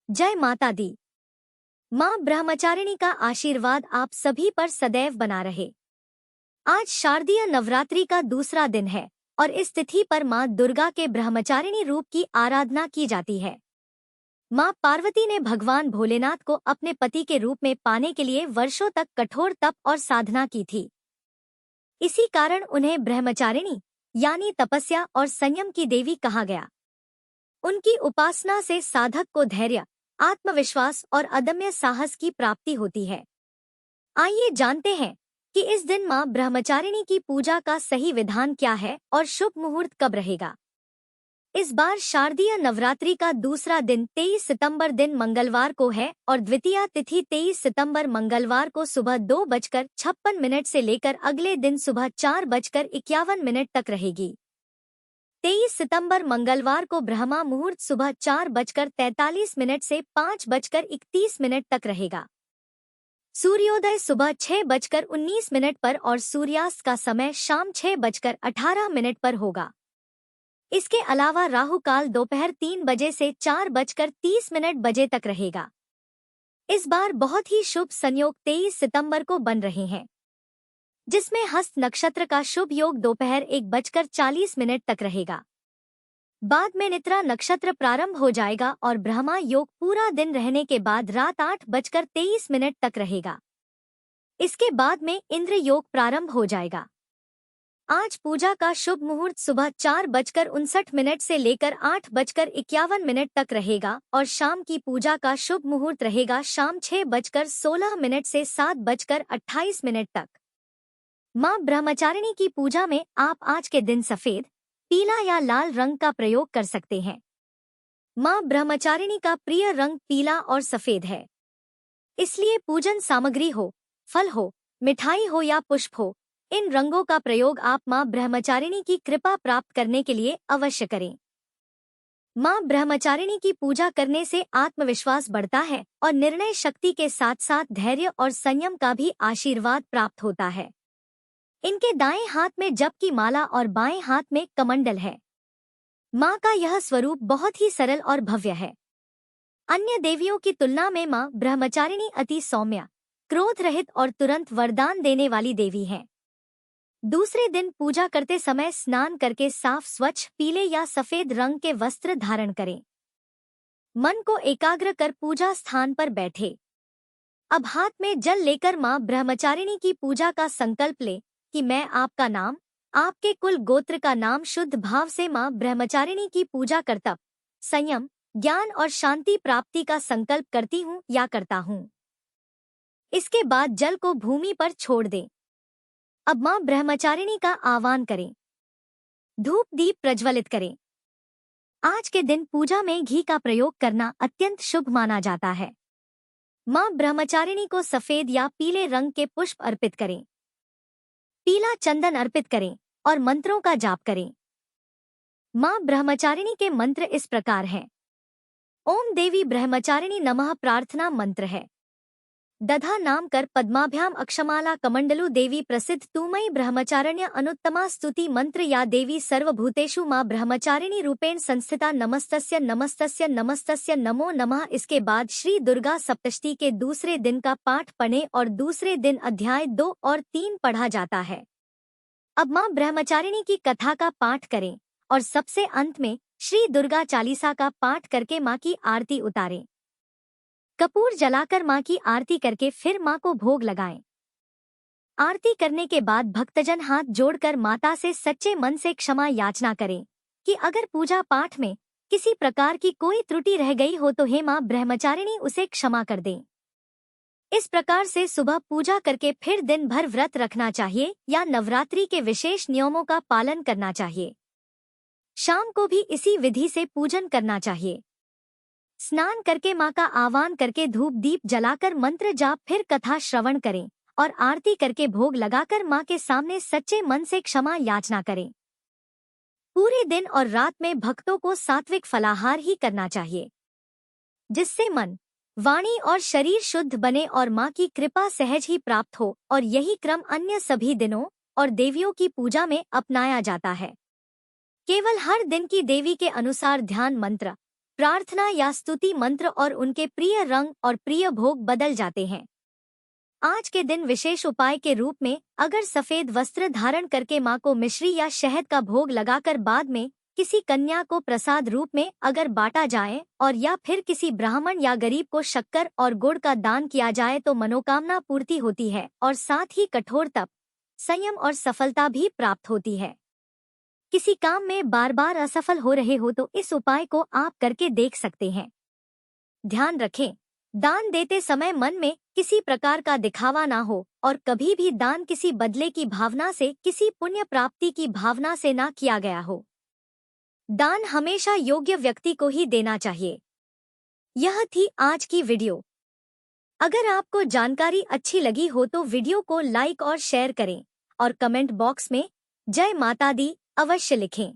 जय माता दी। माँ ब्रह्मचारिणी का आशीर्वाद आप सभी पर सदैव बना रहे। आज शारदीय नवरात्रि का दूसरा दिन है और इस तिथि पर माँ दुर्गा के ब्रह्मचारिणी रूप की आराधना की जाती है। माँ पार्वती ने भगवान भोलेनाथ को अपने पति के रूप में पाने के लिए वर्षों तक कठोर तप और साधना की थी। इसी कारण उन्हें ब्रह्मचारिणी यानी तपस्या और संयम की देवी कहा गया। उनकी उपासना से साधक को धैर्य, आत्मविश्वास और अदम्य साहस की प्राप्ति होती है। आइए जानते हैं कि इस दिन मां ब्रह्मचारिणी की पूजा का सही विधान क्या है और शुभ मुहूर्त कब रहेगा। इस बार शारदीय नवरात्रि का दूसरा दिन 23 सितंबर दिन मंगलवार को है और द्वितीया तिथि 23 सितंबर मंगलवार को सुबह 2:56 से लेकर अगले दिन सुबह 4:51 तक रहेगी। 23 सितंबर मंगलवार को ब्रह्मा मुहूर्त सुबह 4:43 से 5:31 तक रहेगा। सूर्योदय सुबह 6:19 पर और सूर्यास्त का समय शाम 6:18 पर होगा। इसके अलावा राहु काल दोपहर 3 बजे से 4:30 बजे तक रहेगा। इस बार बहुत ही शुभ संयोग 23 सितंबर को बन रहे हैं, जिसमें हस्त नक्षत्र का शुभ योग दोपहर 1:40 तक रहेगा। बाद में नित्रा नक्षत्र प्रारंभ हो जाएगा और ब्रह्मा योग पूरा दिन रहने के बाद रात 8:23 तक रहेगा। इसके बाद में इंद्र योग प्रारंभ हो जाएगा। आज पूजा का शुभ मुहूर्त सुबह 4:59 से लेकर 8:51 तक रहेगा और शाम की पूजा का शुभ मुहूर्त रहेगा शाम 6:16 से 7:28 तक। माँ ब्रह्मचारिणी की पूजा में आप आज के दिन सफेद, पीला या लाल रंग का प्रयोग कर सकते हैं। माँ ब्रह्मचारिणी का प्रिय रंग पीला और सफेद है, इसलिए पूजन सामग्री हो, फल हो, मिठाई हो या पुष्प हो, इन रंगों का प्रयोग आप माँ ब्रह्मचारिणी की कृपा प्राप्त करने के लिए अवश्य करें। माँ ब्रह्मचारिणी की पूजा करने से आत्मविश्वास बढ़ता है और निर्णय शक्ति के साथ साथ धैर्य और संयम का भी आशीर्वाद प्राप्त होता है। इनके दाएं हाथ में जप की माला और बाएं हाथ में कमंडल है। माँ का यह स्वरूप बहुत ही सरल और भव्य है। अन्य देवियों की तुलना में माँ ब्रह्मचारिणी अति सौम्य, क्रोध रहित और तुरंत वरदान देने वाली देवी है। दूसरे दिन पूजा करते समय स्नान करके साफ स्वच्छ पीले या सफेद रंग के वस्त्र धारण करें। मन को एकाग्र कर पूजा स्थान पर बैठे। अब हाथ में जल लेकर माँ ब्रह्मचारिणी की पूजा का संकल्प ले कि मैं आपका नाम, आपके कुल गोत्र का नाम शुद्ध भाव से माँ ब्रह्मचारिणी की पूजा कर तप, संयम, ज्ञान और शांति प्राप्ति का संकल्प करती हूँ या करता हूँ। इसके बाद जल को भूमि पर छोड़ दें। अब माँ ब्रह्मचारिणी का आह्वान करें। धूप दीप प्रज्वलित करें। आज के दिन पूजा में घी का प्रयोग करना अत्यंत शुभ माना जाता है। माँ ब्रह्मचारिणी को सफेद या पीले रंग के पुष्प अर्पित करें। पीला चंदन अर्पित करें और मंत्रों का जाप करें। माँ ब्रह्मचारिणी के मंत्र इस प्रकार हैं। ओम देवी ब्रह्मचारिणी नमः प्रार्थना मंत्र है। दधा नाम कर पद्माभ्याम अक्षमाला कमंडलु देवी प्रसिद्ध तूमयी ब्रह्मचारिण्य अनुत्तमा स्तुति मंत्र या देवी सर्वभूतेषु माँ ब्रह्मचारिणी रूपेण संस्थिता नमस्तस्य नमस्तस्य नमस्तस्य नमो नमः। इसके बाद श्री दुर्गा सप्तशती के दूसरे दिन का पाठ पढ़ें और दूसरे दिन अध्याय 2 और 3 पढ़ा जाता है। अब माँ ब्रह्मचारिणी की कथा का पाठ करें और सबसे अंत में श्री दुर्गा चालीसा का पाठ करके माँ की आरती उतारें। कपूर जलाकर माँ की आरती करके फिर माँ को भोग लगाएं। आरती करने के बाद भक्तजन हाथ जोड़कर माता से सच्चे मन से क्षमा याचना करें कि अगर पूजा पाठ में किसी प्रकार की कोई त्रुटि रह गई हो तो हे माँ ब्रह्मचारिणी उसे क्षमा कर दें। इस प्रकार से सुबह पूजा करके फिर दिन भर व्रत रखना चाहिए या नवरात्रि के विशेष नियमों का पालन करना चाहिए। शाम को भी इसी विधि से पूजन करना चाहिए। स्नान करके माँ का आह्वान करके धूप दीप जलाकर मंत्र जाप फिर कथा श्रवण करें और आरती करके भोग लगाकर माँ के सामने सच्चे मन से क्षमा याचना करें। पूरे दिन और रात में भक्तों को सात्विक फलाहार ही करना चाहिए, जिससे मन, वाणी और शरीर शुद्ध बने और माँ की कृपा सहज ही प्राप्त हो। और यही क्रम अन्य सभी दिनों और देवियों की पूजा में अपनाया जाता है। केवल हर दिन की देवी के अनुसार ध्यान मंत्र, प्रार्थना या स्तुति मंत्र और उनके प्रिय रंग और प्रिय भोग बदल जाते हैं। आज के दिन विशेष उपाय के रूप में अगर सफेद वस्त्र धारण करके मां को मिश्री या शहद का भोग लगाकर बाद में किसी कन्या को प्रसाद रूप में अगर बांटा जाए और या फिर किसी ब्राह्मण या गरीब को शक्कर और गुड़ का दान किया जाए तो मनोकामना पूर्ति होती है और साथ ही कठोर तप, संयम और सफलता भी प्राप्त होती है। किसी काम में बार बार असफल हो रहे हो तो इस उपाय को आप करके देख सकते हैं। ध्यान रखें, दान देते समय मन में किसी प्रकार का दिखावा ना हो और कभी भी दान किसी बदले की भावना से, किसी पुण्य प्राप्ति की भावना से ना किया गया हो। दान हमेशा योग्य व्यक्ति को ही देना चाहिए। यह थी आज की वीडियो। अगर आपको जानकारी अच्छी लगी हो तो वीडियो को लाइक और शेयर करें और कमेंट बॉक्स में जय माता दी अवश्य लिखें।